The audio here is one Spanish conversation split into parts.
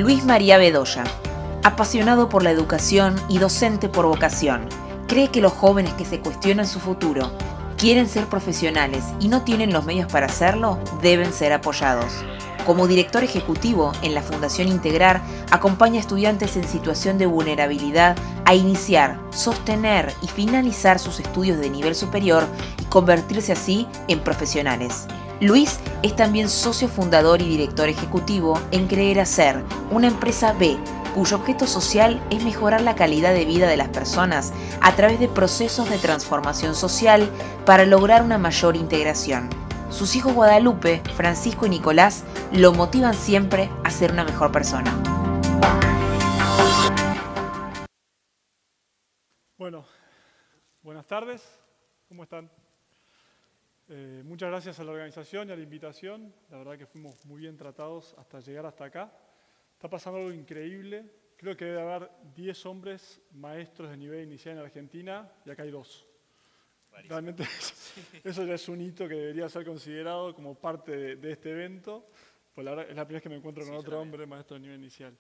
Luis María Bedoya, apasionado por la educación y docente por vocación, cree que los jóvenes que se cuestionan su futuro, quieren ser profesionales y no tienen los medios para hacerlo, deben ser apoyados. Como director ejecutivo en la Fundación Integrar, acompaña a estudiantes en situación de vulnerabilidad a iniciar, sostener y finalizar sus estudios de nivel superior y convertirse así en profesionales. Luis es también socio fundador y director ejecutivo en Creer Hacer, una empresa B, cuyo objeto social es mejorar la calidad de vida de las personas a través de procesos de transformación social para lograr una mayor integración. Sus hijos Guadalupe, Francisco y Nicolás lo motivan siempre a ser una mejor persona. Bueno, buenas tardes, ¿cómo están? Muchas gracias a la organización y a la invitación. La verdad que fuimos muy bien tratados hasta llegar hasta acá. Está pasando algo increíble. Creo que debe haber 10 hombres maestros de nivel inicial en Argentina y acá hay 2. Realmente eso ya es un hito que debería ser considerado como parte de este evento. Pues la verdad es la primera vez que me encuentro con otro hombre maestro de nivel inicial.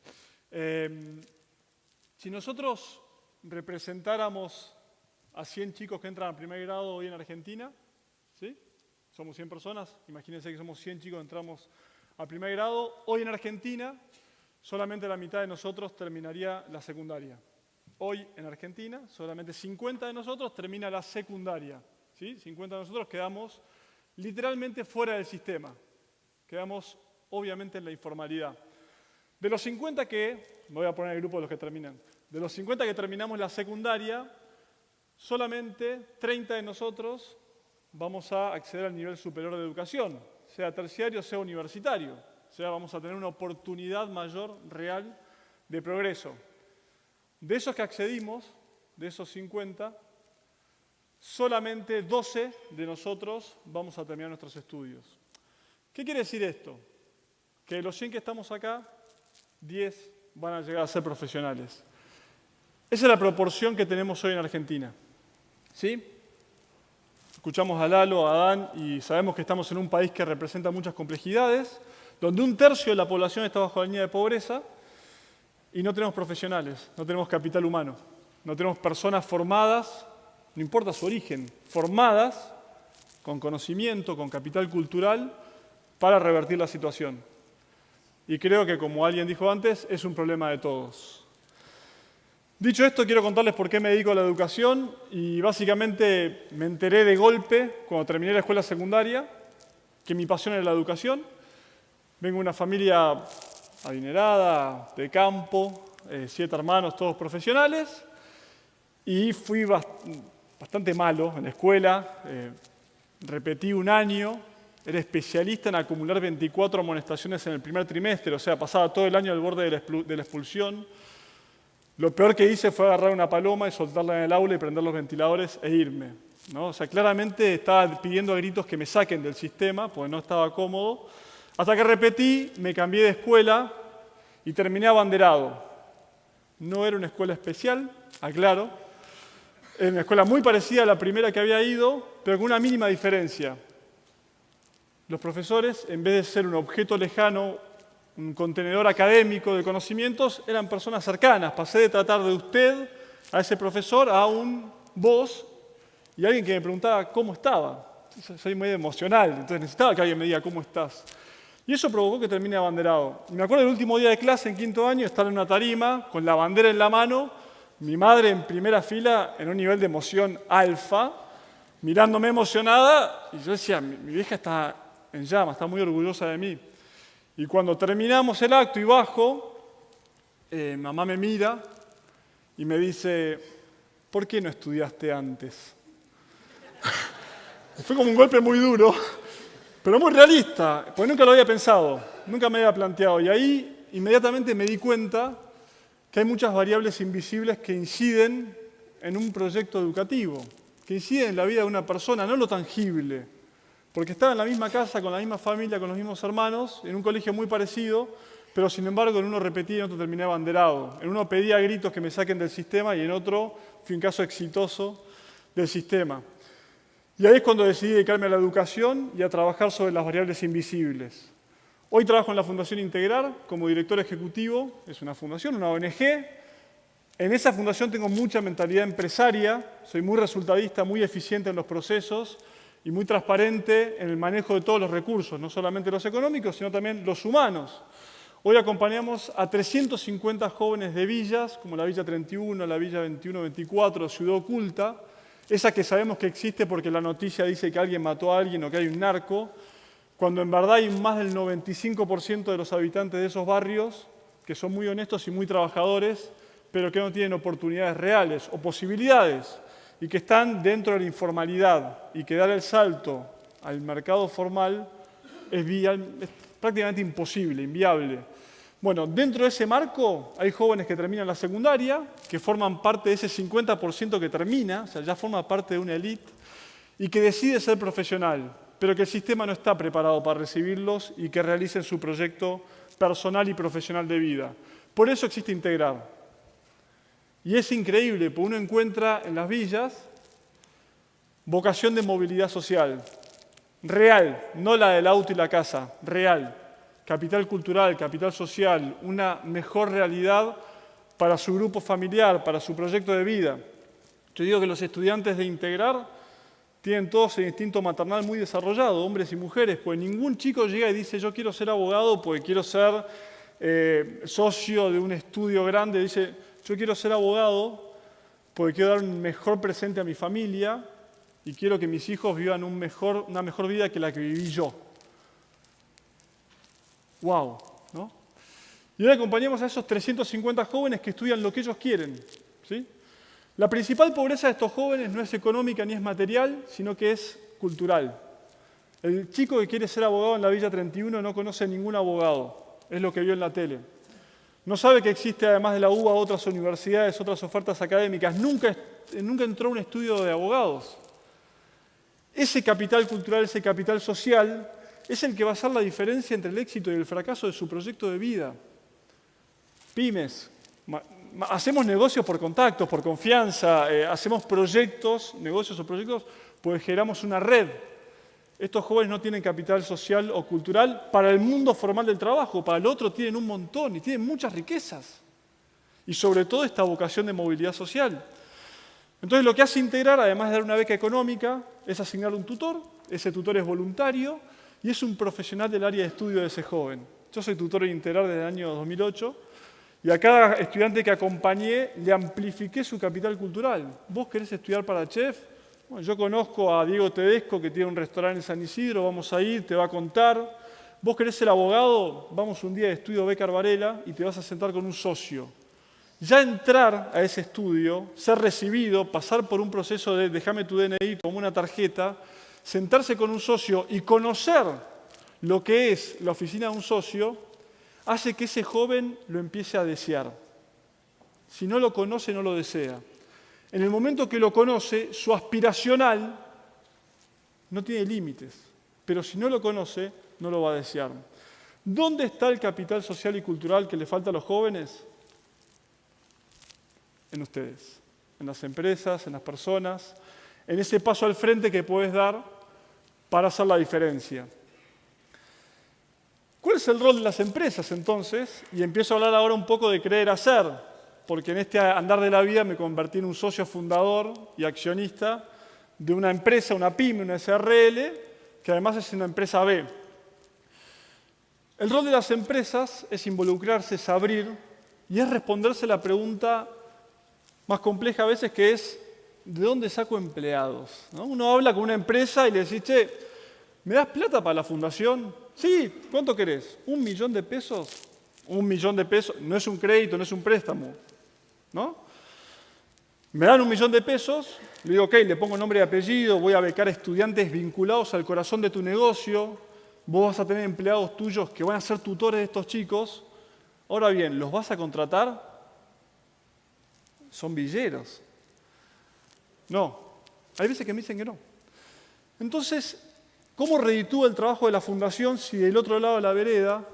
Si nosotros representáramos a 100 chicos que entran a primer grado hoy en Argentina, ¿sí? Somos 100 personas, imagínense que somos 100 chicos que entramos a primer grado. Hoy en Argentina, solamente la mitad de nosotros terminaría la secundaria. Hoy en Argentina, solamente 50 de nosotros termina la secundaria. ¿Sí? 50 de nosotros quedamos literalmente fuera del sistema. Quedamos obviamente en la informalidad. De los 50 que, me voy a poner el grupo de los que terminan, de los 50 que terminamos la secundaria, solamente 30 de nosotros vamos a acceder al nivel superior de educación, sea terciario, sea universitario. O sea, vamos a tener una oportunidad mayor, real, de progreso. De esos que accedimos, de esos 50, solamente 12 de nosotros vamos a terminar nuestros estudios. ¿Qué quiere decir esto? Que de los 100 que estamos acá, 10 van a llegar a ser profesionales. Esa es la proporción que tenemos hoy en Argentina. ¿Sí? Escuchamos a Lalo, a Adán, y sabemos que estamos en un país que representa muchas complejidades, donde 1/3 de la población está bajo la línea de pobreza, y no tenemos profesionales, no tenemos capital humano, no tenemos personas formadas, no importa su origen, formadas con conocimiento, con capital cultural, para revertir la situación. Y creo que, como alguien dijo antes, es un problema de todos. Dicho esto, quiero contarles por qué me dedico a la educación y básicamente me enteré de golpe, cuando terminé la escuela secundaria, que mi pasión era la educación. Vengo de una familia adinerada, de campo, 7 hermanos, todos profesionales, y fui bastante malo en la escuela, repetí un año, era especialista en acumular 24 amonestaciones en el primer trimestre, o sea, pasaba todo el año al borde de la expulsión. Lo peor que hice fue agarrar una paloma y soltarla en el aula y prender los ventiladores e irme, ¿no? O sea, claramente estaba pidiendo a gritos que me saquen del sistema, porque no estaba cómodo. Hasta que repetí, me cambié de escuela y terminé abanderado. No era una escuela especial, aclaro. Era una escuela muy parecida a la primera que había ido, pero con una mínima diferencia. Los profesores, en vez de ser un objeto lejano, un contenedor académico de conocimientos, eran personas cercanas. Pasé de tratar de usted a ese profesor a un vos y alguien que me preguntaba cómo estaba. Soy muy emocional, entonces necesitaba que alguien me diga cómo estás. Y eso provocó que termine abanderado. Y me acuerdo del último día de clase, en 5º año, estar en una tarima con la bandera en la mano, mi madre en primera fila en un nivel de emoción alfa, mirándome emocionada, y yo decía, mi vieja está en llamas, está muy orgullosa de mí. Y cuando terminamos el acto y bajo, mamá me mira y me dice, ¿por qué no estudiaste antes? Fue como un golpe muy duro, pero muy realista, porque nunca lo había pensado, nunca me había planteado. Y ahí inmediatamente me di cuenta que hay muchas variables invisibles que inciden en un proyecto educativo, que inciden en la vida de una persona, no lo tangible. Porque estaba en la misma casa, con la misma familia, con los mismos hermanos, en un colegio muy parecido, pero sin embargo en uno repetía y en otro terminé abanderado. En uno pedía a gritos que me saquen del sistema y en otro fui un caso exitoso del sistema. Y ahí es cuando decidí dedicarme a la educación y a trabajar sobre las variables invisibles. Hoy trabajo en la Fundación Integrar como director ejecutivo. Es una fundación, una ONG. En esa fundación tengo mucha mentalidad empresaria. Soy muy resultadista, muy eficiente en los procesos y muy transparente en el manejo de todos los recursos, no solamente los económicos, sino también los humanos. Hoy acompañamos a 350 jóvenes de villas, como la Villa 31, la Villa 21-24, Ciudad Oculta, esa que sabemos que existe porque la noticia dice que alguien mató a alguien o que hay un narco, cuando en verdad hay más del 95% de los habitantes de esos barrios que son muy honestos y muy trabajadores, pero que no tienen oportunidades reales o posibilidades y que están dentro de la informalidad y que dar el salto al mercado formal es prácticamente imposible, inviable. Bueno, dentro de ese marco hay jóvenes que terminan la secundaria, que forman parte de ese 50% que termina, o sea, ya forma parte de una élite, y que decide ser profesional, pero que el sistema no está preparado para recibirlos y que realicen su proyecto personal y profesional de vida. Por eso existe Integrar. Y es increíble, porque uno encuentra en las villas vocación de movilidad social, real, no la del auto y la casa, real. Capital cultural, capital social, una mejor realidad para su grupo familiar, para su proyecto de vida. Yo digo que los estudiantes de Integrar tienen todos el instinto maternal muy desarrollado, hombres y mujeres, pues ningún chico llega y dice yo quiero ser abogado porque quiero ser socio de un estudio grande, dice yo quiero ser abogado porque quiero dar un mejor presente a mi familia y quiero que mis hijos vivan una mejor vida que la que viví yo. ¡Wow! ¿No? Y hoy acompañamos a esos 350 jóvenes que estudian lo que ellos quieren. ¿Sí? La principal pobreza de estos jóvenes no es económica ni es material, sino que es cultural. El chico que quiere ser abogado en la Villa 31 no conoce ningún abogado, es lo que vio en la tele. No sabe que existe, además de la UBA, otras universidades, otras ofertas académicas. Nunca entró a un estudio de abogados. Ese capital cultural, ese capital social, es el que va a hacer la diferencia entre el éxito y el fracaso de su proyecto de vida. Pymes. Hacemos negocios por contactos, por confianza, hacemos proyectos, negocios o proyectos, pues generamos una red. Estos jóvenes no tienen capital social o cultural para el mundo formal del trabajo, para el otro tienen un montón y tienen muchas riquezas. Y sobre todo esta vocación de movilidad social. Entonces lo que hace Integrar, además de dar una beca económica, es asignar un tutor, ese tutor es voluntario y es un profesional del área de estudio de ese joven. Yo soy tutor en Integrar desde el año 2008 y a cada estudiante que acompañé le amplifiqué su capital cultural. ¿Vos querés estudiar para chef? Bueno, yo conozco a Diego Tedesco, que tiene un restaurante en San Isidro, vamos a ir, te va a contar. ¿Vos querés ser abogado? Vamos un día de estudio Becar Varela y te vas a sentar con un socio. Ya entrar a ese estudio, ser recibido, pasar por un proceso de déjame tu DNI como una tarjeta, sentarse con un socio y conocer lo que es la oficina de un socio, hace que ese joven lo empiece a desear. Si no lo conoce, no lo desea. En el momento que lo conoce, su aspiracional no tiene límites, pero si no lo conoce, no lo va a desear. ¿Dónde está el capital social y cultural que le falta a los jóvenes? En ustedes, en las empresas, en las personas, en ese paso al frente que puedes dar para hacer la diferencia. ¿Cuál es el rol de las empresas entonces? Y empiezo a hablar ahora un poco de creer hacer, porque en este andar de la vida me convertí en un socio fundador y accionista de una empresa, una pyme, una SRL, que además es una empresa B. El rol de las empresas es involucrarse, es abrir y es responderse la pregunta más compleja a veces, que es ¿de dónde saco empleados? ¿No? Uno habla con una empresa y le dice, che, ¿me das plata para la fundación? Sí, ¿cuánto querés? ¿1 millón de pesos? 1 millón de pesos, no es un crédito, no es un préstamo, ¿no? Me dan 1 millón de pesos, le digo, ok, le pongo nombre y apellido, voy a becar estudiantes vinculados al corazón de tu negocio, vos vas a tener empleados tuyos que van a ser tutores de estos chicos. Ahora bien, ¿los vas a contratar? Son villeros. No, hay veces que me dicen que no. Entonces, ¿cómo reditúa el trabajo de la fundación si del otro lado de la vereda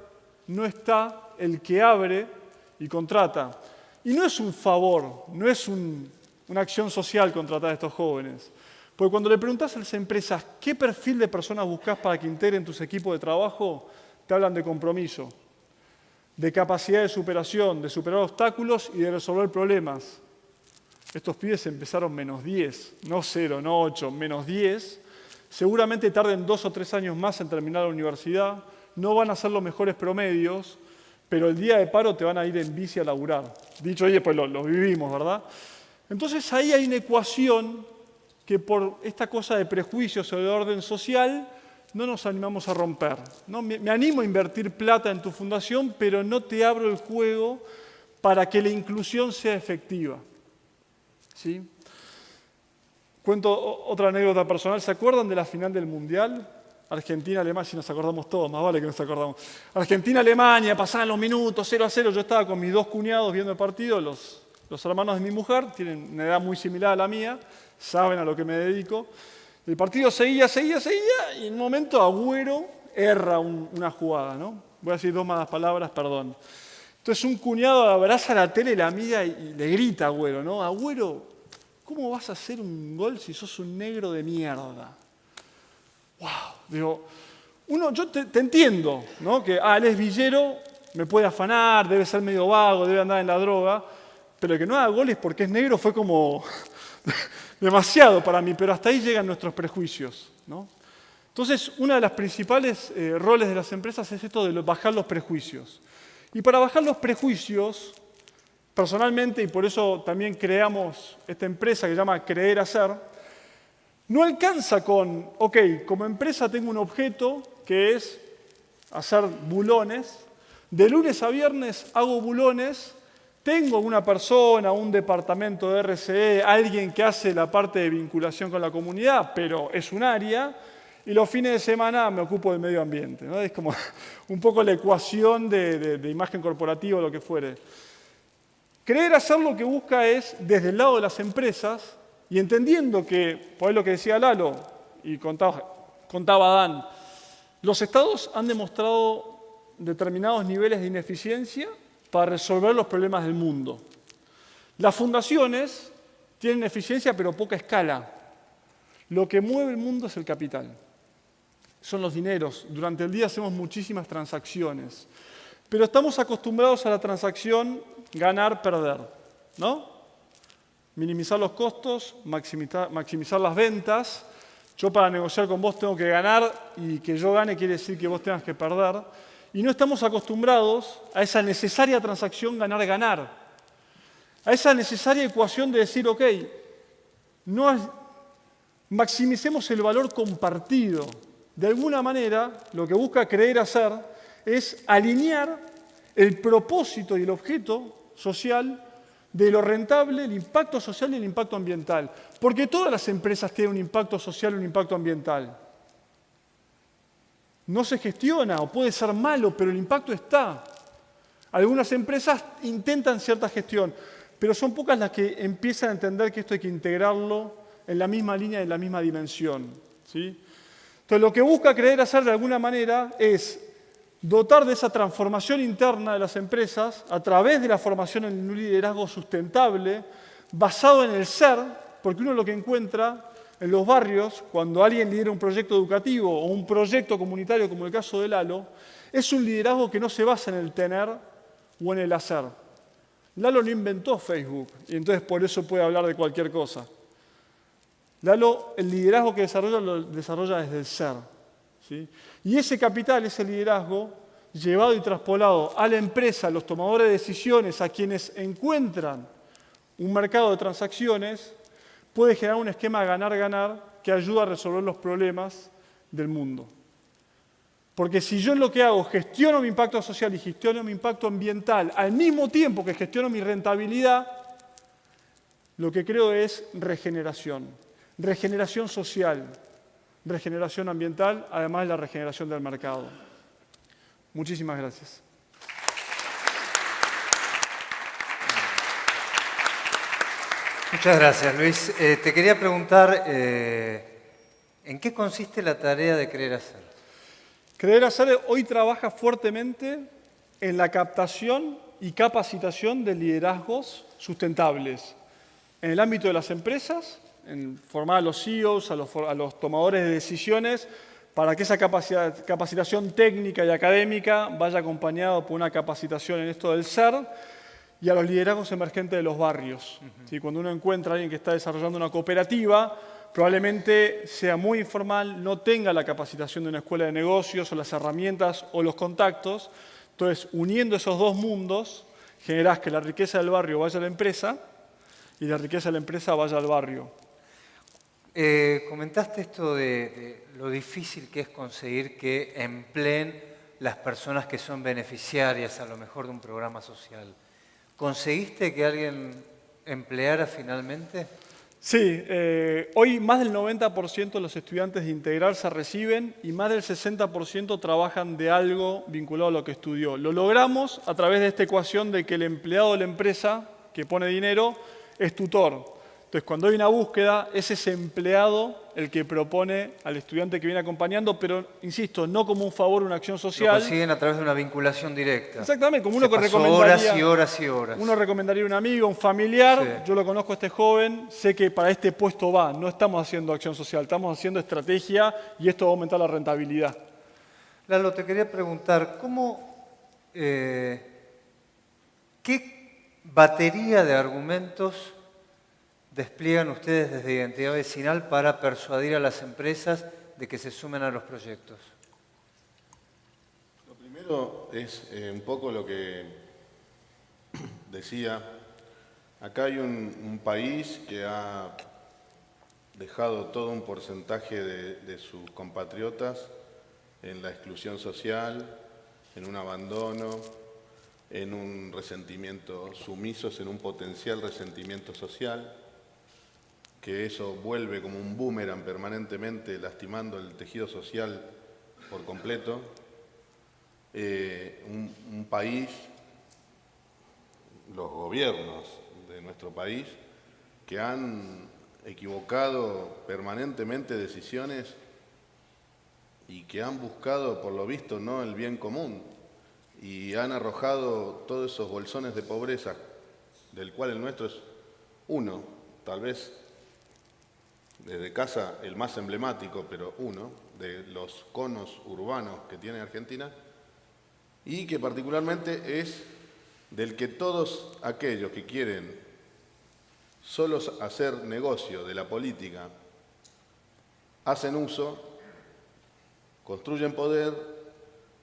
no está el que abre y contrata? Y no es un favor, no es una acción social contratar a estos jóvenes. Porque cuando le preguntás a las empresas qué perfil de personas buscás para que integren tus equipos de trabajo, te hablan de compromiso, de capacidad de superación, de superar obstáculos y de resolver problemas. Estos pibes empezaron -10, no 0, no 8, -10. Seguramente tarden 2 o 3 años más en terminar la universidad, no van a hacer los mejores promedios, pero el día de paro te van a ir en bici a laburar. Dicho oye, pues lo vivimos, ¿verdad? Entonces ahí hay una ecuación que por esta cosa de prejuicios o de orden social no nos animamos a romper, ¿no? Me animo a invertir plata en tu fundación, pero no te abro el juego para que la inclusión sea efectiva. ¿Sí? Cuento otra anécdota personal. ¿Se acuerdan de la final del Mundial? Argentina-Alemania, si nos acordamos todos, más vale que nos acordamos. Argentina-Alemania, pasaban los minutos, 0-0. Yo estaba con mis 2 cuñados viendo el partido, los hermanos de mi mujer, tienen una edad muy similar a la mía, saben a lo que me dedico. El partido seguía, y en un momento Agüero erra una jugada, ¿no? Voy a decir 2 malas palabras, perdón. Entonces un cuñado abraza la tele y la mira y le grita a Agüero, ¿no? Agüero, ¿cómo vas a hacer un gol si sos un negro de mierda? ¡Wow! Digo, yo te entiendo, ¿no? Que él es villero, me puede afanar, debe ser medio vago, debe andar en la droga, pero que no haga goles porque es negro fue como demasiado para mí, pero hasta ahí llegan nuestros prejuicios, ¿no? Entonces, uno de los principales roles de las empresas es esto de bajar los prejuicios. Y para bajar los prejuicios, personalmente, y por eso también creamos esta empresa que se llama Creer Hacer, no alcanza con, ok, como empresa tengo un objeto que es hacer bulones, de lunes a viernes hago bulones, tengo una persona, un departamento de RCE, alguien que hace la parte de vinculación con la comunidad, pero es un área, y los fines de semana me ocupo del medio ambiente, ¿no? Es como un poco la ecuación de imagen corporativa o lo que fuere. Creer Hacer lo que busca es, desde el lado de las empresas, y entendiendo que, por ahí lo que decía Lalo, y contaba Dan, los estados han demostrado determinados niveles de ineficiencia para resolver los problemas del mundo. Las fundaciones tienen eficiencia pero poca escala. Lo que mueve el mundo es el capital. Son los dineros. Durante el día hacemos muchísimas transacciones. Pero estamos acostumbrados a la transacción ganar-perder, ¿no? Minimizar los costos, maximizar las ventas. Yo para negociar con vos tengo que ganar y que yo gane quiere decir que vos tengas que perder. Y no estamos acostumbrados a esa necesaria transacción ganar-ganar. A esa necesaria ecuación de decir, ok, maximicemos el valor compartido. De alguna manera, lo que busca Creer Hacer es alinear el propósito y el objeto social de lo rentable, el impacto social y el impacto ambiental. Porque todas las empresas tienen un impacto social y un impacto ambiental. No se gestiona o puede ser malo, pero el impacto está. Algunas empresas intentan cierta gestión, pero son pocas las que empiezan a entender que esto hay que integrarlo en la misma línea y en la misma dimensión, ¿sí? Entonces, lo que busca Creer Hacer de alguna manera es dotar de esa transformación interna de las empresas a través de la formación en un liderazgo sustentable, basado en el ser, porque uno lo que encuentra en los barrios, cuando alguien lidera un proyecto educativo o un proyecto comunitario, como el caso de Lalo, es un liderazgo que no se basa en el tener o en el hacer. Lalo no inventó Facebook y entonces por eso puede hablar de cualquier cosa. Lalo, el liderazgo que desarrolla, lo desarrolla desde el ser, ¿sí? Y ese capital, ese liderazgo, llevado y traspolado a la empresa, a los tomadores de decisiones, a quienes encuentran un mercado de transacciones, puede generar un esquema ganar-ganar que ayuda a resolver los problemas del mundo. Porque si yo en lo que hago gestiono mi impacto social y gestiono mi impacto ambiental al mismo tiempo que gestiono mi rentabilidad, lo que creo es regeneración. Regeneración social, regeneración ambiental, además de la regeneración del mercado. Muchísimas gracias. Muchas gracias, Luis. Te quería preguntar, ¿en qué consiste la tarea de Creer Hacer? Creer Hacer hoy trabaja fuertemente en la captación y capacitación de liderazgos sustentables en el ámbito de las empresas, en formar a los CEOs, a los tomadores de decisiones, para que esa capacitación técnica y académica vaya acompañado por una capacitación en esto del ser y a los liderazgos emergentes de los barrios. ¿Sí? Cuando uno encuentra a alguien que está desarrollando una cooperativa, probablemente sea muy informal, no tenga la capacitación de una escuela de negocios o las herramientas o los contactos. Entonces, uniendo esos dos mundos, generás que la riqueza del barrio vaya a la empresa y la riqueza de la empresa vaya al barrio. Comentaste esto de lo difícil que es conseguir que empleen las personas que son beneficiarias a lo mejor de un programa social. ¿Conseguiste que alguien empleara finalmente? Sí, hoy más del 90% de los estudiantes de Integral se reciben y más del 60% trabajan de algo vinculado a lo que estudió. Lo logramos a través de esta ecuación de que el empleado de la empresa que pone dinero es tutor. Entonces, cuando hay una búsqueda, es ese empleado el que propone al estudiante que viene acompañando, pero, insisto, no como un favor o una acción social. Lo consiguen a través de una vinculación directa. Exactamente, como uno que pasó recomendaría. Horas y horas y horas. Uno recomendaría a un amigo, un familiar. Sí. Yo lo conozco a este joven, sé que para este puesto va. No estamos haciendo acción social, estamos haciendo estrategia y esto va a aumentar la rentabilidad. Lalo, te quería preguntar, ¿qué batería de argumentos despliegan ustedes desde Identidad Vecinal para persuadir a las empresas de que se sumen a los proyectos? Lo primero es un poco lo que decía. Acá hay un país que ha dejado todo un porcentaje de sus compatriotas en la exclusión social, en un abandono, en un resentimiento, sumisos en un potencial resentimiento social, que eso vuelve como un boomerang permanentemente lastimando el tejido social por completo. Un país, los gobiernos de nuestro país, que han equivocado permanentemente decisiones y que han buscado, por lo visto, no el bien común, y han arrojado todos esos bolsones de pobreza, del cual el nuestro es uno, tal vez desde casa el más emblemático, pero uno de los conos urbanos que tiene Argentina, y que particularmente es del que todos aquellos que quieren solo hacer negocio de la política hacen uso, construyen poder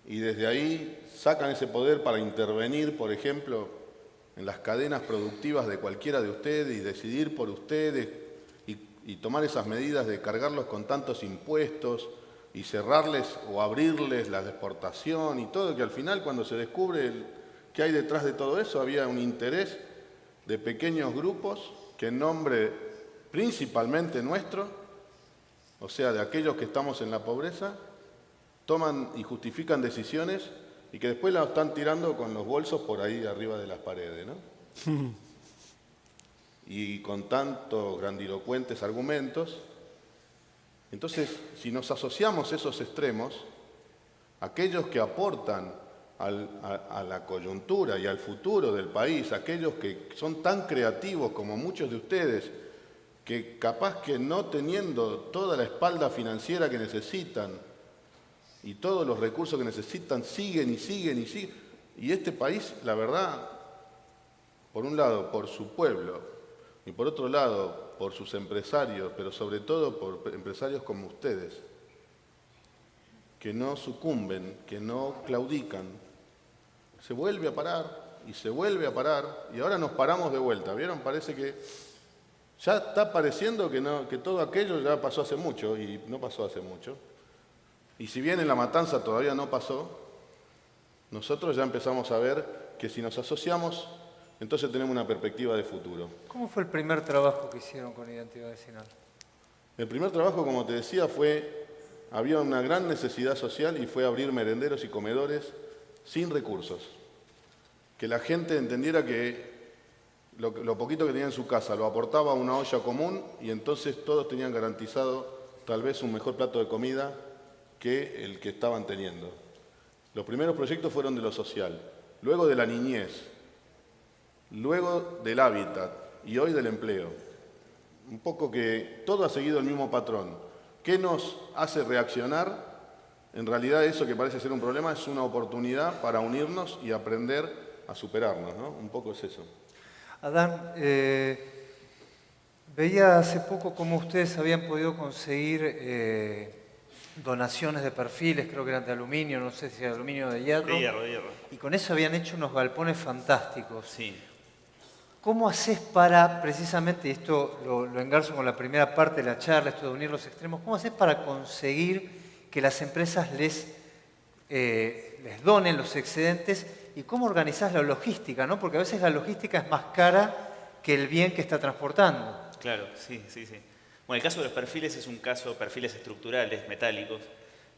y desde ahí sacan ese poder para intervenir, por ejemplo, en las cadenas productivas de cualquiera de ustedes y decidir por ustedes y tomar esas medidas de cargarlos con tantos impuestos y cerrarles o abrirles la exportación y todo, que al final cuando se descubre qué hay detrás de todo eso, había un interés de pequeños grupos que en nombre principalmente nuestro, o sea, de aquellos que estamos en la pobreza, toman y justifican decisiones y que después las están tirando con los bolsos por ahí arriba de las paredes, ¿no? Y con tantos grandilocuentes argumentos. Entonces, si nos asociamos esos extremos, aquellos que aportan a la coyuntura y al futuro del país, aquellos que son tan creativos como muchos de ustedes, que capaz que no teniendo toda la espalda financiera que necesitan y todos los recursos que necesitan, siguen y siguen y siguen. Y este país, la verdad, por un lado, por su pueblo, y por otro lado, por sus empresarios, pero sobre todo por empresarios como ustedes, que no sucumben, que no claudican, se vuelve a parar y se vuelve a parar y ahora nos paramos de vuelta. ¿Vieron? Parece que ya está pareciendo que todo aquello ya pasó hace mucho y no pasó hace mucho. Y si bien en la matanza todavía no pasó, nosotros ya empezamos a ver que si nos asociamos, entonces tenemos una perspectiva de futuro. ¿Cómo fue el primer trabajo que hicieron con Identidad Vecinal? El primer trabajo, como te decía, había una gran necesidad social y fue abrir merenderos y comedores sin recursos. Que la gente entendiera que lo poquito que tenía en su casa lo aportaba a una olla común y entonces todos tenían garantizado tal vez un mejor plato de comida que el que estaban teniendo. Los primeros proyectos fueron de lo social, luego de la niñez, luego del hábitat y hoy del empleo. Un poco que todo ha seguido el mismo patrón. ¿Qué nos hace reaccionar? En realidad eso que parece ser un problema es una oportunidad para unirnos y aprender a superarnos, ¿no? Un poco es eso. Adán, veía hace poco cómo ustedes habían podido conseguir donaciones de perfiles, creo que eran de aluminio, no sé si de aluminio o de hierro. De hierro. Y con eso habían hecho unos galpones fantásticos. Sí. ¿Cómo haces para, precisamente, y esto lo engarzo con la primera parte de la charla, esto de unir los extremos, cómo haces para conseguir que las empresas les donen los excedentes y cómo organizás la logística, ¿no? Porque a veces la logística es más cara que el bien que está transportando. Claro, sí. Bueno, el caso de los perfiles es un caso, perfiles estructurales, metálicos,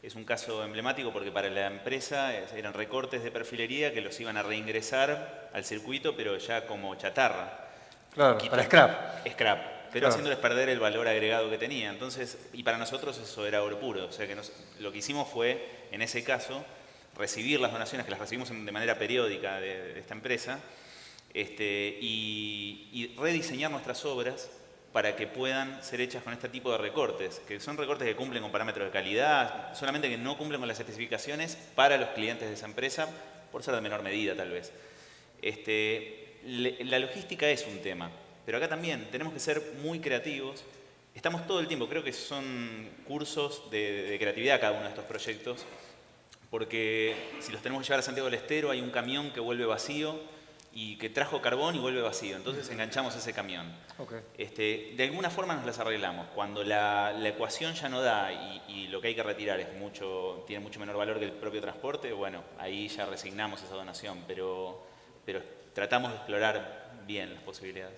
es un caso emblemático porque para la empresa eran recortes de perfilería que los iban a reingresar al circuito, pero ya como chatarra. Claro, para scrap. Scrap, pero Claro. haciéndoles perder el valor agregado que tenía. Entonces, y para nosotros eso era oro puro. O sea que lo que hicimos fue, en ese caso, recibir las donaciones, que las recibimos de manera periódica de esta empresa, y rediseñar nuestras obras para que puedan ser hechas con este tipo de recortes, que son recortes que cumplen con parámetros de calidad, solamente que no cumplen con las especificaciones para los clientes de esa empresa, por ser de menor medida tal vez. La logística es un tema, pero acá también tenemos que ser muy creativos. Estamos todo el tiempo, creo que son cursos de creatividad cada uno de estos proyectos, porque si los tenemos que llevar a Santiago del Estero hay un camión que vuelve vacío, y que trajo carbón y vuelve vacío. Entonces enganchamos ese camión. Okay. De alguna forma nos las arreglamos. Cuando la ecuación ya no da y lo que hay que retirar tiene mucho menor valor que el propio transporte, bueno, ahí ya resignamos esa donación, pero tratamos de explorar bien las posibilidades.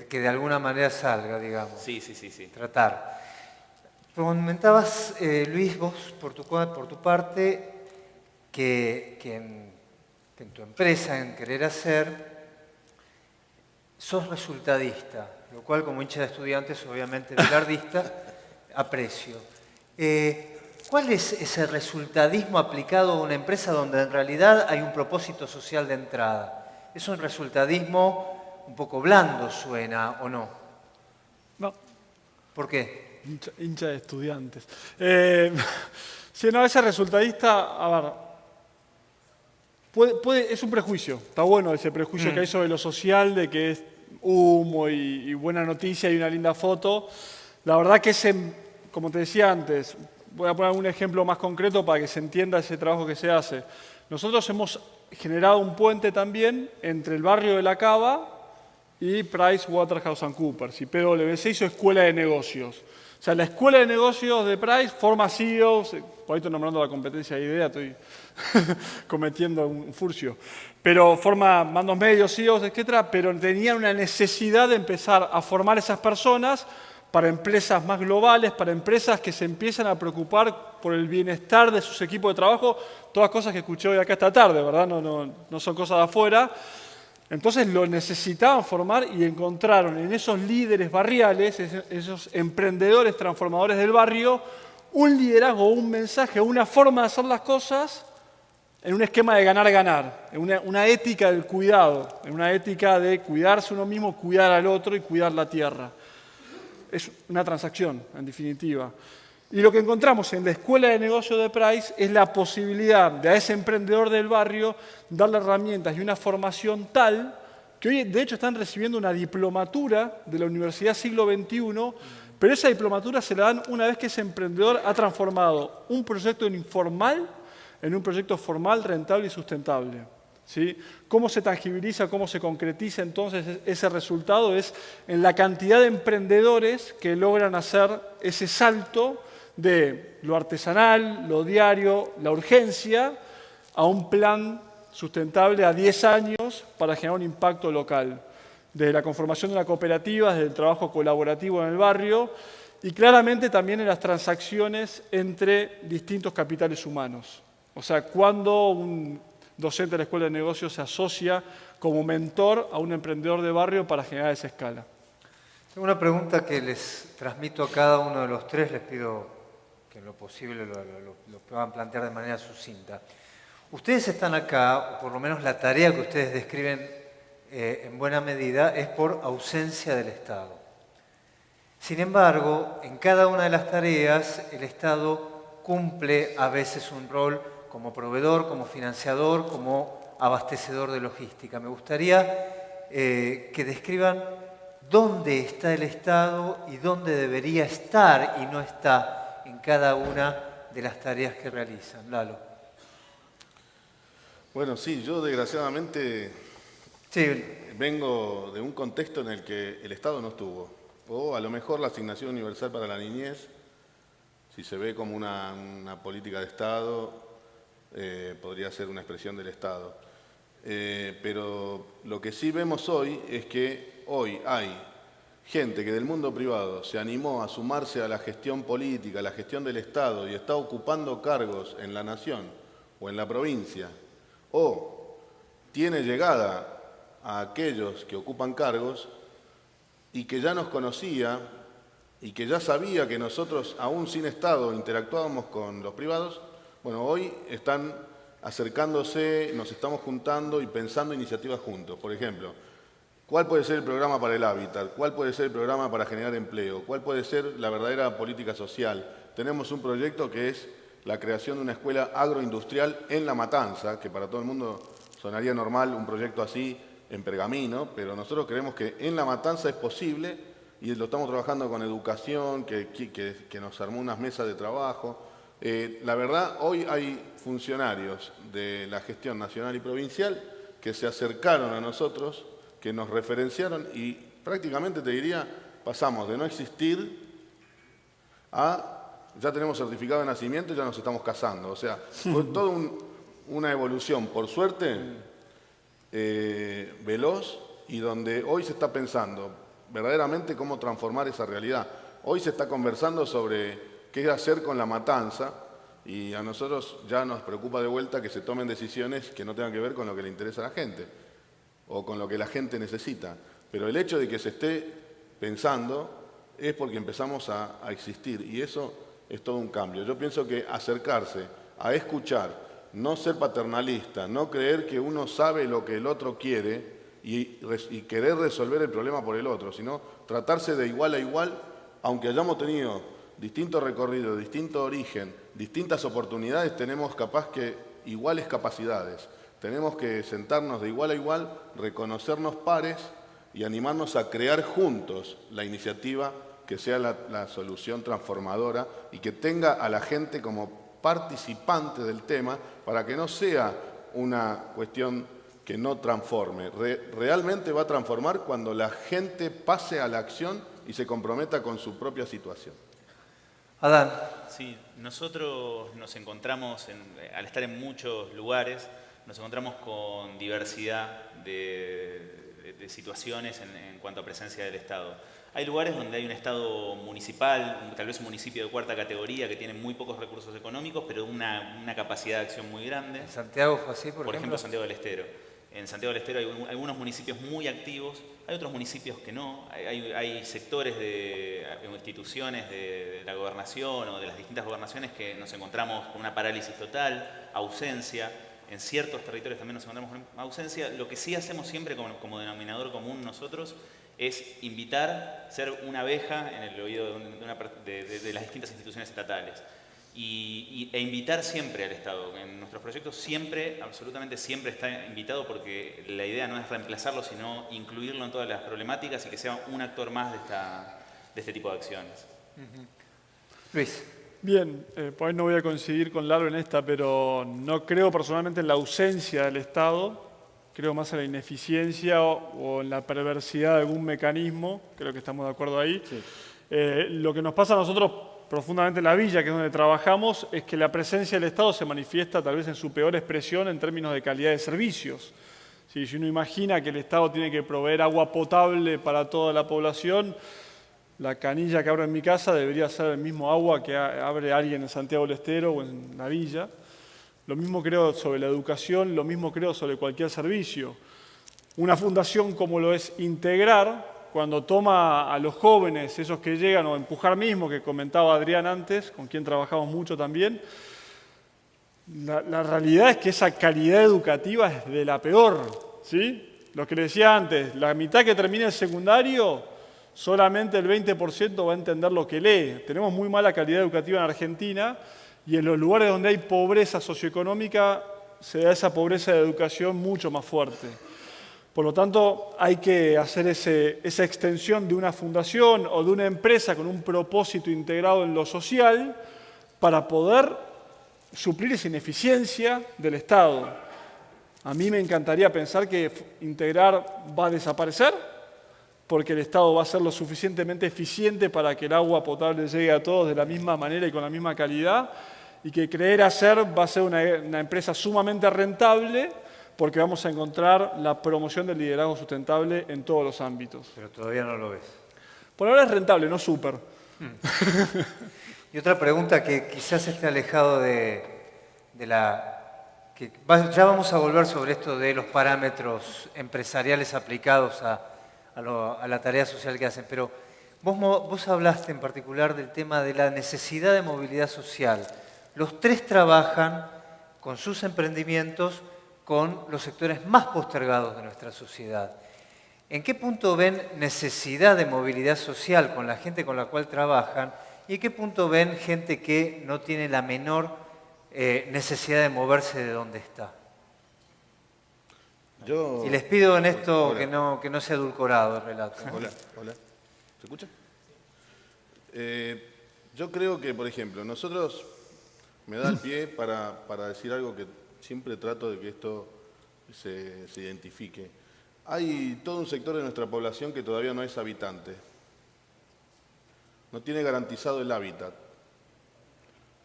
Que de alguna manera salga, digamos. Sí. Tratar. Comentabas, Luis, vos por tu parte, que en tu empresa, en Querer Hacer, sos resultadista, lo cual como hincha de estudiantes, obviamente bilardista, aprecio. ¿Cuál es ese resultadismo aplicado a una empresa donde en realidad hay un propósito social de entrada? ¿Es un resultadismo un poco blando, suena, o no? No, ¿Por qué? hincha de estudiantes. Sí, no, ese resultadista, a ver, es un prejuicio, está bueno ese prejuicio que hay sobre lo social, de que es humo y buena noticia y una linda foto. La verdad que como te decía antes, voy a poner un ejemplo más concreto para que se entienda ese trabajo que se hace. Nosotros hemos generado un puente también entre el barrio de La Cava y PricewaterhouseCoopers, y PwC hizo Escuela de Negocios. O sea, la Escuela de Negocios de Price forma CEOs, por ahí estoy nombrando la competencia de idea, estoy cometiendo un furcio, pero forma mandos medios, CEOs, etcétera, pero tenían una necesidad de empezar a formar esas personas para empresas más globales, para empresas que se empiezan a preocupar por el bienestar de sus equipos de trabajo, todas cosas que escuché hoy acá esta tarde, ¿verdad? No son cosas de afuera. Entonces lo necesitaban formar y encontraron en esos líderes barriales, esos emprendedores transformadores del barrio, un liderazgo, un mensaje, una forma de hacer las cosas en un esquema de ganar-ganar, en una ética del cuidado, en una ética de cuidarse uno mismo, cuidar al otro y cuidar la tierra. Es una transacción, en definitiva. Y lo que encontramos en la Escuela de Negocios de Price es la posibilidad de a ese emprendedor del barrio darle herramientas y una formación tal que hoy, de hecho, están recibiendo una diplomatura de la Universidad Siglo XXI, pero esa diplomatura se la dan una vez que ese emprendedor ha transformado un proyecto informal en un proyecto formal, rentable y sustentable. ¿Sí? ¿Cómo se tangibiliza, cómo se concretiza entonces ese resultado? Es en la cantidad de emprendedores que logran hacer ese salto de lo artesanal, lo diario, la urgencia, a un plan sustentable a 10 años para generar un impacto local. Desde la conformación de una cooperativa, desde el trabajo colaborativo en el barrio y claramente también en las transacciones entre distintos capitales humanos. O sea, cuando un docente de la Escuela de Negocios se asocia como mentor a un emprendedor de barrio para generar esa escala. Tengo una pregunta que les transmito a cada uno de los tres, les pido que en lo posible lo puedan plantear de manera sucinta. Ustedes están acá, o por lo menos la tarea que ustedes describen en buena medida es por ausencia del Estado. Sin embargo, en cada una de las tareas el Estado cumple a veces un rol como proveedor, como financiador, como abastecedor de logística. Me gustaría que describan dónde está el Estado y dónde debería estar y no está en cada una de las tareas que realizan. Lalo. Bueno, sí, yo desgraciadamente vengo de un contexto en el que el Estado no estuvo. O a lo mejor la asignación universal para la niñez, si se ve como una política de Estado, podría ser una expresión del Estado. Pero lo que sí vemos hoy es que hoy hay gente que del mundo privado se animó a sumarse a la gestión política, a la gestión del Estado y está ocupando cargos en la nación o en la provincia, o tiene llegada a aquellos que ocupan cargos y que ya nos conocía y que ya sabía que nosotros, aún sin Estado, interactuábamos con los privados. Bueno, hoy están acercándose, nos estamos juntando y pensando iniciativas juntos. Por ejemplo, ¿cuál puede ser el programa para el hábitat? ¿Cuál puede ser el programa para generar empleo? ¿Cuál puede ser la verdadera política social? Tenemos un proyecto que es la creación de una escuela agroindustrial en La Matanza, que para todo el mundo sonaría normal un proyecto así en Pergamino, pero nosotros creemos que en La Matanza es posible y lo estamos trabajando con educación, que nos armó unas mesas de trabajo. La verdad, hoy hay funcionarios de la gestión nacional y provincial que se acercaron a nosotros, que nos referenciaron y prácticamente, te diría, pasamos de no existir a ya tenemos certificado de nacimiento y ya nos estamos casando. O sea, fue toda una evolución, por suerte, veloz y donde hoy se está pensando verdaderamente cómo transformar esa realidad. Hoy se está conversando sobre qué hacer con La Matanza y a nosotros ya nos preocupa de vuelta que se tomen decisiones que no tengan que ver con lo que le interesa a la gente o con lo que la gente necesita. Pero el hecho de que se esté pensando es porque empezamos a existir y eso es todo un cambio. Yo pienso que acercarse a escuchar, no ser paternalista, no creer que uno sabe lo que el otro quiere y querer resolver el problema por el otro, sino tratarse de igual a igual, aunque hayamos tenido distintos recorridos, distinto origen, distintas oportunidades, tenemos capaz que iguales capacidades. Tenemos que sentarnos de igual a igual, reconocernos pares y animarnos a crear juntos la iniciativa que sea la solución transformadora y que tenga a la gente como participante del tema para que no sea una cuestión que no transforme. Realmente va a transformar cuando la gente pase a la acción y se comprometa con su propia situación. Adán. Sí, nosotros nos encontramos, al estar en muchos lugares, nos encontramos con diversidad de situaciones en cuanto a presencia del Estado. Hay lugares donde hay un Estado municipal, tal vez un municipio de cuarta categoría que tiene muy pocos recursos económicos, pero una capacidad de acción muy grande. ¿En Santiago fue así, por ejemplo, Santiago del Estero. En Santiago del Estero hay algunos municipios muy activos, hay otros municipios que no. Hay sectores de instituciones de la gobernación o de las distintas gobernaciones que nos encontramos con una parálisis total, ausencia. En ciertos territorios también nos encontramos con ausencia. Lo que sí hacemos siempre como denominador común nosotros es invitar, ser una abeja en el oído de las distintas instituciones estatales e invitar siempre al Estado. En nuestros proyectos siempre, absolutamente siempre está invitado porque la idea no es reemplazarlo, sino incluirlo en todas las problemáticas y que sea un actor más de este tipo de acciones. Luis. Bien, pues no voy a coincidir con Lalo en esta, pero no creo personalmente en la ausencia del Estado. Creo más en la ineficiencia o en la perversidad de algún mecanismo, creo que estamos de acuerdo ahí. Sí. Lo que nos pasa a nosotros profundamente en la villa, que es donde trabajamos, es que la presencia del Estado se manifiesta tal vez en su peor expresión en términos de calidad de servicios. Si uno imagina que el Estado tiene que proveer agua potable para toda la población, la canilla que abro en mi casa debería ser el mismo agua que abre alguien en Santiago del Estero o en la villa. Lo mismo creo sobre la educación, lo mismo creo sobre cualquier servicio. Una fundación como lo es Integrar, cuando toma a los jóvenes, esos que llegan, o Empujar mismo, que comentaba Adrián antes, con quien trabajamos mucho también, la realidad es que esa calidad educativa es de la peor, ¿sí? Lo que les decía antes, la mitad que termina el secundario, solamente el 20% va a entender lo que lee. Tenemos muy mala calidad educativa en Argentina. Y en los lugares donde hay pobreza socioeconómica, se da esa pobreza de educación mucho más fuerte. Por lo tanto, hay que hacer esa extensión de una fundación o de una empresa con un propósito integrado en lo social para poder suplir esa ineficiencia del Estado. A mí me encantaría pensar que integrar va a desaparecer porque el Estado va a ser lo suficientemente eficiente para que el agua potable llegue a todos de la misma manera y con la misma calidad, y que creer hacer va a ser una empresa sumamente rentable porque vamos a encontrar la promoción del liderazgo sustentable en todos los ámbitos. Pero todavía no lo ves. Por ahora es rentable, no súper. Y otra pregunta que quizás esté alejado de la... ya vamos a volver sobre esto de los parámetros empresariales aplicados a la tarea social que hacen, pero vos hablaste en particular del tema de la necesidad de movilidad social. Los tres trabajan con sus emprendimientos con los sectores más postergados de nuestra sociedad. ¿En qué punto ven necesidad de movilidad social con la gente con la cual trabajan? ¿Y en qué punto ven gente que no tiene la menor necesidad de moverse de donde está? Y les pido en esto que no sea edulcorado el relato. Hola. ¿Se escucha? Yo creo que, por ejemplo, nosotros me da el pie para decir algo que siempre trato de que esto se identifique. Hay todo un sector de nuestra población que todavía no es habitante. No tiene garantizado el hábitat.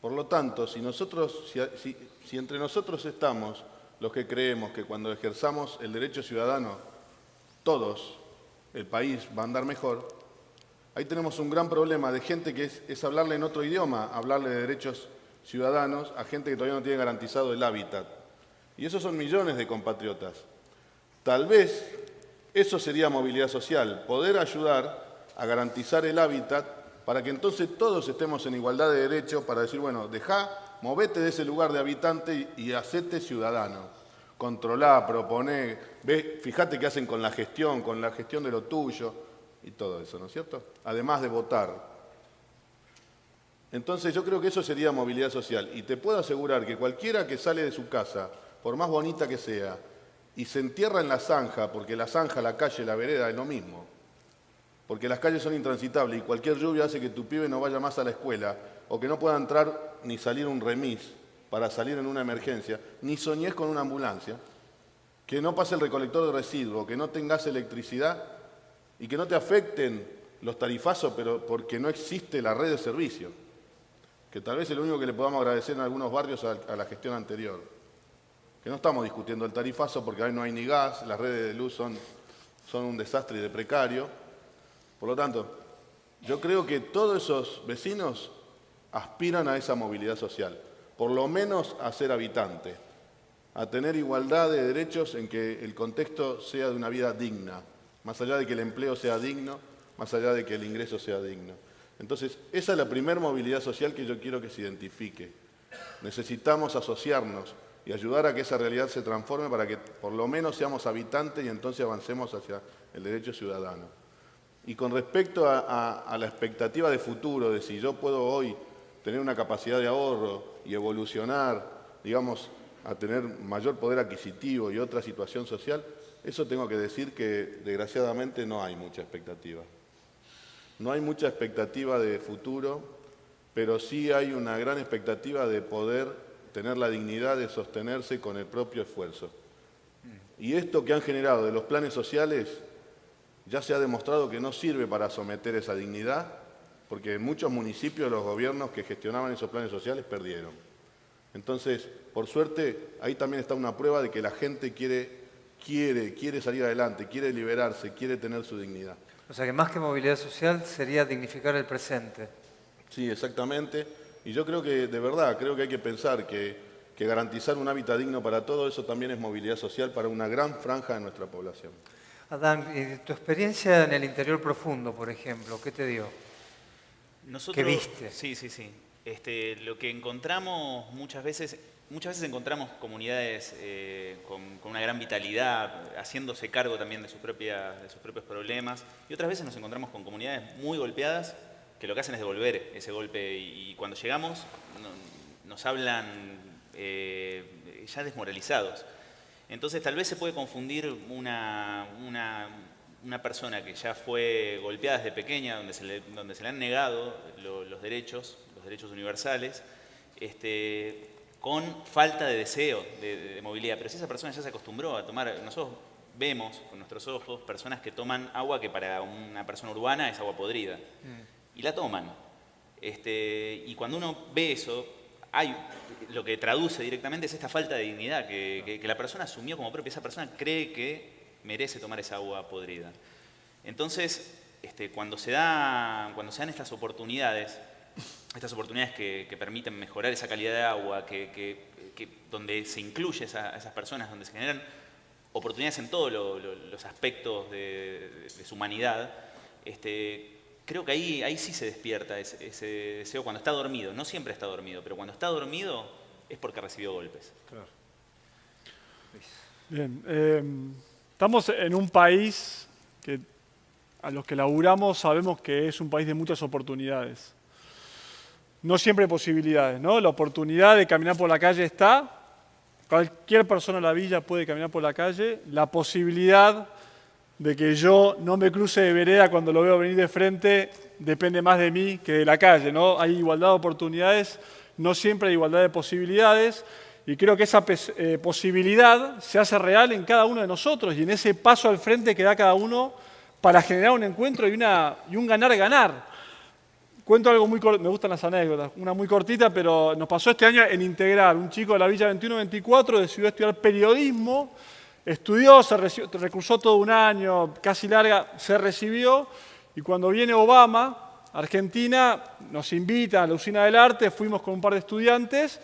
Por lo tanto, si entre nosotros estamos los que creemos que cuando ejerzamos el derecho ciudadano, todos, el país va a andar mejor, ahí tenemos un gran problema de gente que es hablarle en otro idioma, hablarle de derechos ciudadanos a gente que todavía no tiene garantizado el hábitat. Y esos son millones de compatriotas. Tal vez eso sería movilidad social, poder ayudar a garantizar el hábitat para que entonces todos estemos en igualdad de derechos para decir, bueno, movete de ese lugar de habitante y hacete ciudadano. Controlá, proponé, fíjate qué hacen con la gestión de lo tuyo y todo eso, ¿no es cierto? Además de votar. Entonces yo creo que eso sería movilidad social. Y te puedo asegurar que cualquiera que sale de su casa, por más bonita que sea, y se entierra en la zanja, porque la zanja, la calle, la vereda es lo mismo, porque las calles son intransitables y cualquier lluvia hace que tu pibe no vaya más a la escuela, o que no pueda entrar ni salir un remis para salir en una emergencia, ni soñés con una ambulancia, que no pase el recolector de residuos, que no tengas electricidad y que no te afecten los tarifazos, pero porque no existe la red de servicio, que tal vez es lo único que le podamos agradecer en algunos barrios a la gestión anterior. Que no estamos discutiendo el tarifazo porque ahí no hay ni gas, las redes de luz son un desastre y de precario. Por lo tanto, yo creo que todos esos vecinos aspiran a esa movilidad social, por lo menos a ser habitantes, a tener igualdad de derechos en que el contexto sea de una vida digna, más allá de que el empleo sea digno, más allá de que el ingreso sea digno. Entonces, esa es la primera movilidad social que yo quiero que se identifique. Necesitamos asociarnos y ayudar a que esa realidad se transforme para que por lo menos seamos habitantes y entonces avancemos hacia el derecho ciudadano. Y con respecto a la expectativa de futuro, de si yo puedo hoy tener una capacidad de ahorro y evolucionar, digamos, a tener mayor poder adquisitivo y otra situación social, eso tengo que decir que desgraciadamente no hay mucha expectativa. No hay mucha expectativa de futuro, pero sí hay una gran expectativa de poder tener la dignidad de sostenerse con el propio esfuerzo. Y esto que han generado de los planes sociales ya se ha demostrado que no sirve para someter esa dignidad, porque en muchos municipios los gobiernos que gestionaban esos planes sociales perdieron. Entonces, por suerte, ahí también está una prueba de que la gente quiere salir adelante, quiere liberarse, quiere tener su dignidad. O sea que más que movilidad social sería dignificar el presente. Sí, exactamente. Y yo creo que, de verdad, creo que hay que pensar que garantizar un hábitat digno para todos, eso también es movilidad social para una gran franja de nuestra población. Adán, tu experiencia en el interior profundo, por ejemplo, ¿qué te dio? ¿Qué viste? Sí. Lo que encontramos muchas veces encontramos comunidades con una gran vitalidad, haciéndose cargo también de sus propios problemas, y otras veces nos encontramos con comunidades muy golpeadas que lo que hacen es devolver ese golpe, y cuando llegamos nos hablan ya desmoralizados. Entonces tal vez se puede confundir una persona que ya fue golpeada desde pequeña, donde se le han negado los derechos universales, con falta de deseo de movilidad. Pero si esa persona ya se acostumbró a tomar, nosotros vemos con nuestros ojos personas que toman agua que para una persona urbana es agua podrida, y la toman. Y cuando uno ve eso, lo que traduce directamente es esta falta de dignidad que la persona asumió como propia. Esa persona cree que merece tomar esa agua podrida. Entonces, cuando se dan estas oportunidades que permiten mejorar esa calidad de agua, donde se incluye a esas personas, donde se generan oportunidades en todos los aspectos de su humanidad, creo que ahí sí se despierta ese deseo cuando está dormido. No siempre está dormido, pero cuando está dormido es porque recibió golpes. Claro. Bien, estamos en un país que a los que laburamos sabemos que es un país de muchas oportunidades. No siempre posibilidades, ¿no? La oportunidad de caminar por la calle está, cualquier persona en la villa puede caminar por la calle, la posibilidad de que yo no me cruce de vereda cuando lo veo venir de frente depende más de mí que de la calle, ¿no? Hay igualdad de oportunidades, no siempre hay igualdad de posibilidades, y creo que esa posibilidad se hace real en cada uno de nosotros y en ese paso al frente que da cada uno para generar un encuentro y un ganar-ganar. Cuento algo muy corto, me gustan las anécdotas, una muy cortita, pero nos pasó este año en Integral. Un chico de la Villa 21-24 decidió estudiar periodismo, estudió, recursó todo un año, casi larga, se recibió, y cuando viene Obama a Argentina, nos invita a la Usina del Arte, fuimos con un par de estudiantes,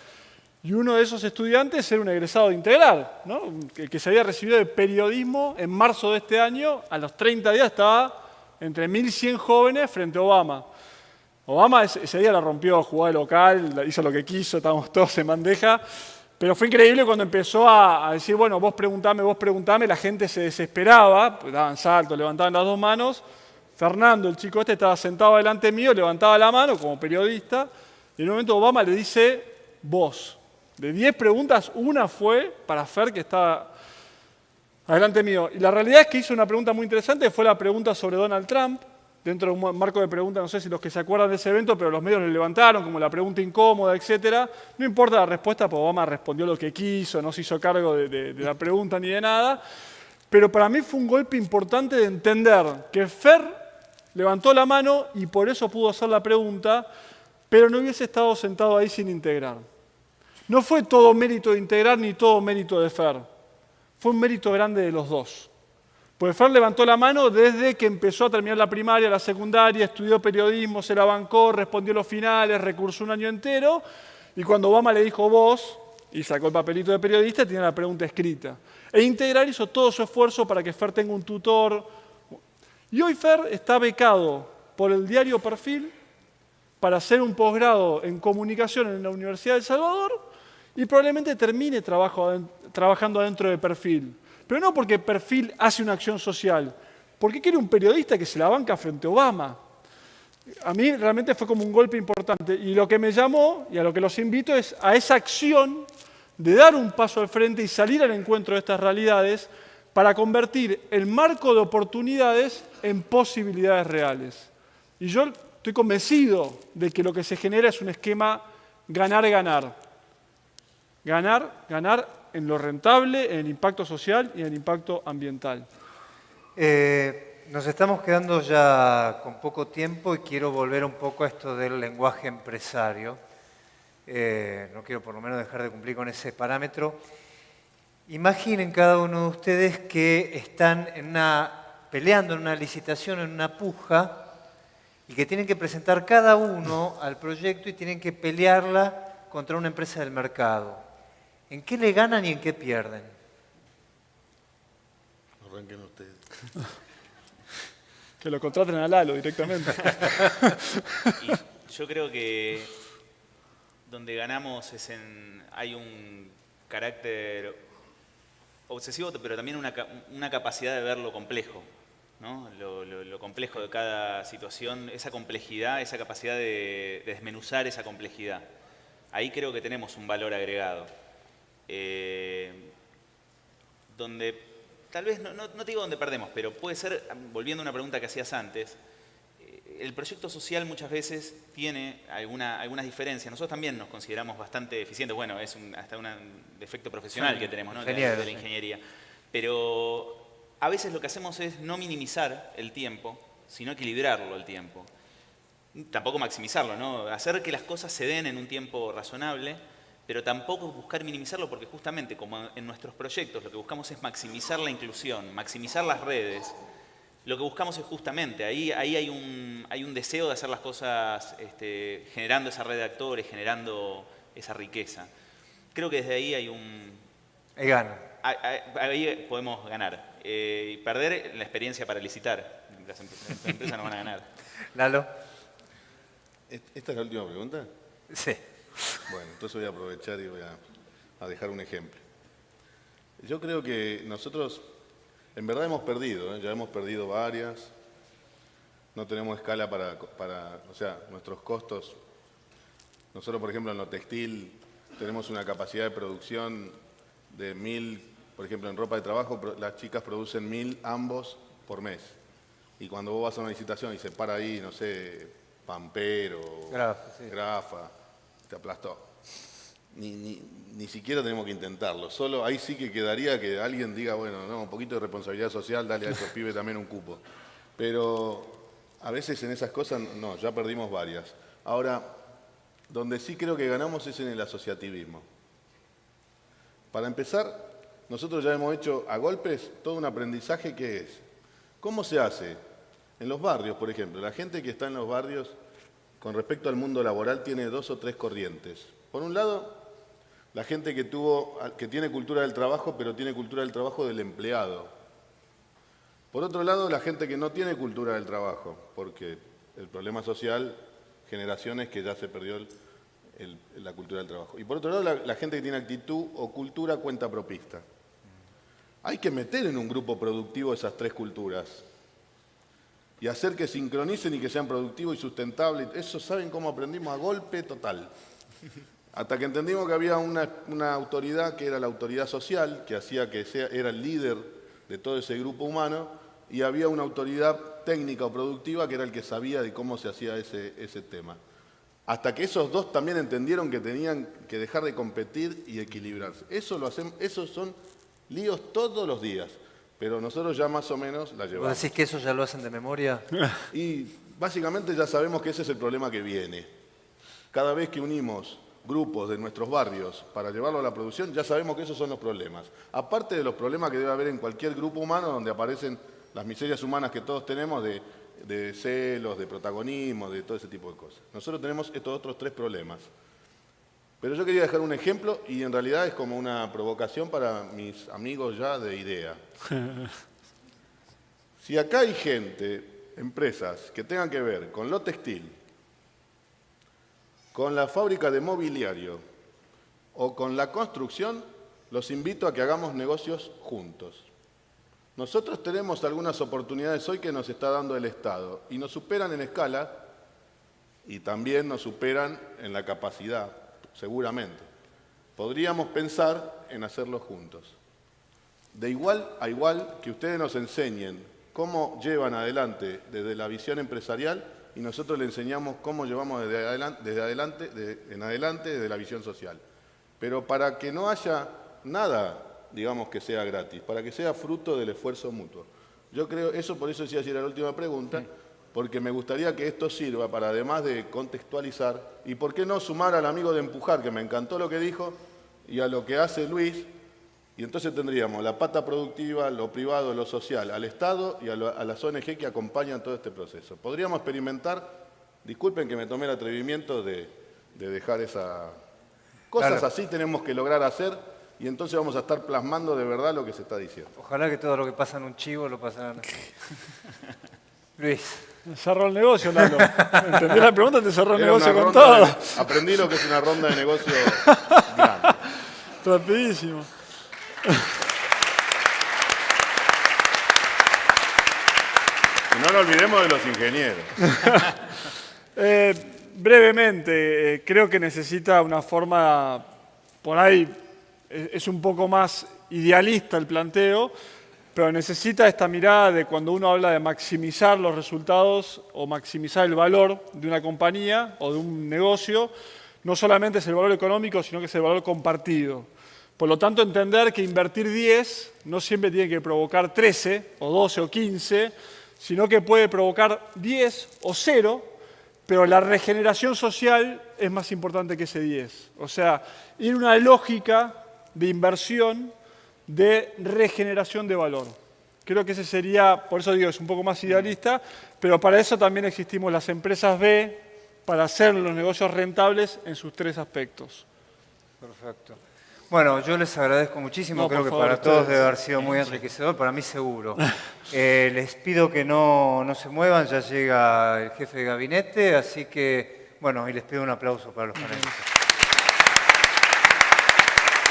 y uno de esos estudiantes era un egresado de Integral, ¿no? que se había recibido de periodismo en marzo de este año. A los 30 días estaba entre 1.100 jóvenes frente a Obama. Obama ese día la rompió, jugó de local, hizo lo que quiso, estábamos todos en bandeja, pero fue increíble cuando empezó a decir, bueno, vos preguntame, la gente se desesperaba, pues daban saltos, levantaban las dos manos. Fernando, el chico estaba sentado delante mío, levantaba la mano como periodista, y en un momento Obama le dice, vos. De 10 preguntas, una fue para Fer, que estaba adelante mío. Y la realidad es que hizo una pregunta muy interesante, fue la pregunta sobre Donald Trump, dentro de un marco de preguntas, no sé si los que se acuerdan de ese evento, pero los medios le levantaron como la pregunta incómoda, etc. No importa la respuesta, porque Obama respondió lo que quiso, no se hizo cargo de la pregunta ni de nada. Pero para mí fue un golpe importante de entender que Fer levantó la mano y por eso pudo hacer la pregunta, pero no hubiese estado sentado ahí sin Integrar. No fue todo mérito de Integrar ni todo mérito de Fer. Fue un mérito grande de los dos. Pues Fer levantó la mano desde que empezó a terminar la primaria, la secundaria, estudió periodismo, se la bancó, respondió los finales, recursó un año entero, y cuando Obama le dijo vos, y sacó el papelito de periodista, tenía la pregunta escrita. E Integrar hizo todo su esfuerzo para que Fer tenga un tutor. Y hoy Fer está becado por el diario Perfil para hacer un posgrado en comunicación en la Universidad de El Salvador y probablemente termine trabajando adentro de Perfil. Pero no porque Perfil hace una acción social, porque quiere un periodista que se la banca frente a Obama. A mí realmente fue como un golpe importante. Y lo que me llamó, y a lo que los invito, es a esa acción de dar un paso al frente y salir al encuentro de estas realidades para convertir el marco de oportunidades en posibilidades reales. Y yo estoy convencido de que lo que se genera es un esquema ganar-ganar. Ganar en lo rentable, en el impacto social y en el impacto ambiental. Nos estamos quedando ya con poco tiempo y quiero volver un poco a esto del lenguaje empresario. No quiero por lo menos dejar de cumplir con ese parámetro. Imaginen cada uno de ustedes que están peleando en una licitación, en una puja, y que tienen que presentar cada uno al proyecto y tienen que pelearla contra una empresa del mercado. ¿En qué le ganan y en qué pierden? Arranquen ustedes. Que lo contraten a Lalo directamente. Y yo creo que donde ganamos hay un carácter obsesivo, pero también una capacidad de ver lo complejo, ¿no? Lo complejo de cada situación, esa complejidad, esa capacidad de desmenuzar esa complejidad. ahí creo que tenemos un valor agregado. Donde, tal vez, no te digo donde perdemos, pero puede ser, volviendo a una pregunta que hacías antes, el proyecto social muchas veces tiene algunas diferencias. Nosotros también nos consideramos bastante eficientes. Bueno, es hasta un defecto profesional que tenemos, ¿no? De la ingeniería. Pero a veces lo que hacemos es no minimizar el tiempo, sino equilibrarlo el tiempo. Tampoco maximizarlo, ¿no? Hacer que las cosas se den en un tiempo razonable, pero tampoco buscar minimizarlo, porque justamente como en nuestros proyectos lo que buscamos es maximizar la inclusión, maximizar las redes. Lo que buscamos es justamente, ahí hay un deseo de hacer las cosas generando esa red de actores, generando esa riqueza. Creo que desde ahí hay un... Ahí gana. Ahí podemos ganar. Y perder la experiencia para licitar. Las empresas no van a ganar. Lalo. ¿Esta es la última pregunta? Sí. Bueno, entonces voy a aprovechar y voy a dejar un ejemplo. Yo creo que nosotros... En verdad hemos perdido, ya hemos perdido varias, no tenemos escala o sea, nuestros costos. Nosotros, por ejemplo, en lo textil tenemos una capacidad de producción de 1000, por ejemplo, en ropa de trabajo las chicas producen 1000 ambos por mes. Y cuando vos vas a una licitación y se para ahí, no sé, Pampero, Grafa, te aplastó. Ni siquiera tenemos que intentarlo. Solo ahí sí que quedaría que alguien diga, bueno, no, un poquito de responsabilidad social, dale a esos pibes también un cupo. Pero a veces en esas cosas, no, ya perdimos varias. Ahora, donde sí creo que ganamos es en el asociativismo. Para empezar, nosotros ya hemos hecho a golpes todo un aprendizaje que es, ¿cómo se hace? En los barrios, por ejemplo, la gente que está en los barrios con respecto al mundo laboral tiene 2 o 3 corrientes. Por un lado, la gente que tiene cultura del trabajo, pero tiene cultura del trabajo del empleado. Por otro lado, la gente que no tiene cultura del trabajo, porque el problema social, generaciones que ya se perdió la cultura del trabajo. Y por otro lado, la gente que tiene actitud o cultura cuentapropista. Hay que meter en un grupo productivo esas 3 culturas y hacer que sincronicen y que sean productivos y sustentables. Eso, ¿saben cómo aprendimos? A golpe total. Hasta que entendimos que había una autoridad que era la autoridad social, que hacía que era el líder de todo ese grupo humano, y había una autoridad técnica o productiva que era el que sabía de cómo se hacía ese tema. Hasta que esos dos también entendieron que tenían que dejar de competir y equilibrarse. Esos son líos todos los días, pero nosotros ya más o menos la llevamos. ¿Vos decís que eso ya lo hacen de memoria? Y básicamente ya sabemos que ese es el problema que viene. Cada vez que unimos grupos de nuestros barrios para llevarlo a la producción, ya sabemos que esos son los problemas. Aparte de los problemas que debe haber en cualquier grupo humano donde aparecen las miserias humanas que todos tenemos de celos, de protagonismo, de todo ese tipo de cosas. Nosotros tenemos estos otros 3 problemas. Pero yo quería dejar un ejemplo y en realidad es como una provocación para mis amigos ya de IDEA. Si acá hay gente, empresas, que tengan que ver con lo textil, con la fábrica de mobiliario o con la construcción, los invito a que hagamos negocios juntos. Nosotros tenemos algunas oportunidades hoy que nos está dando el Estado y nos superan en escala y también nos superan en la capacidad, seguramente. Podríamos pensar en hacerlo juntos. De igual a igual que ustedes nos enseñen cómo llevan adelante desde la visión empresarial y nosotros le enseñamos cómo llevamos en adelante desde la visión social. Pero para que no haya nada, digamos, que sea gratis, para que sea fruto del esfuerzo mutuo. Yo creo, por eso decía ayer la última pregunta, porque me gustaría que esto sirva para, además de contextualizar, y por qué no sumar al amigo de Empujar, que me encantó lo que dijo, y a lo que hace Luis, y entonces tendríamos la pata productiva, lo privado, lo social, al Estado y a las ONG que acompañan todo este proceso. Podríamos experimentar, disculpen que me tomé el atrevimiento de dejar esa... Cosas así tenemos que lograr hacer y entonces vamos a estar plasmando de verdad lo que se está diciendo. Ojalá que todo lo que pasa en un chivo lo pasaran. Luis. Cerró el negocio, Lalo. ¿Entendí la pregunta? Te cerró el negocio con todo. Aprendí lo que es una ronda de negocio grande. Rapidísimo. Y no nos olvidemos de los ingenieros. brevemente, creo que necesita una forma, por ahí es un poco más idealista el planteo, pero necesita esta mirada de cuando uno habla de maximizar los resultados o maximizar el valor de una compañía o de un negocio, no solamente es el valor económico, sino que es el valor compartido. Por lo tanto, entender que invertir 10 no siempre tiene que provocar 13 o 12 o 15, sino que puede provocar 10 o 0, pero la regeneración social es más importante que ese 10. O sea, ir a una lógica de inversión de regeneración de valor. Creo que ese sería, por eso digo, es un poco más idealista, pero para eso también existimos las empresas B, para hacer los negocios rentables en sus 3 aspectos. Perfecto. Bueno, yo les agradezco muchísimo, No, creo por que favor, para todos ustedes. debe haber sido muy enriquecedor, para mí seguro. Les pido que no se muevan, ya llega el jefe de gabinete, así que, bueno, y les pido un aplauso para los panelistas.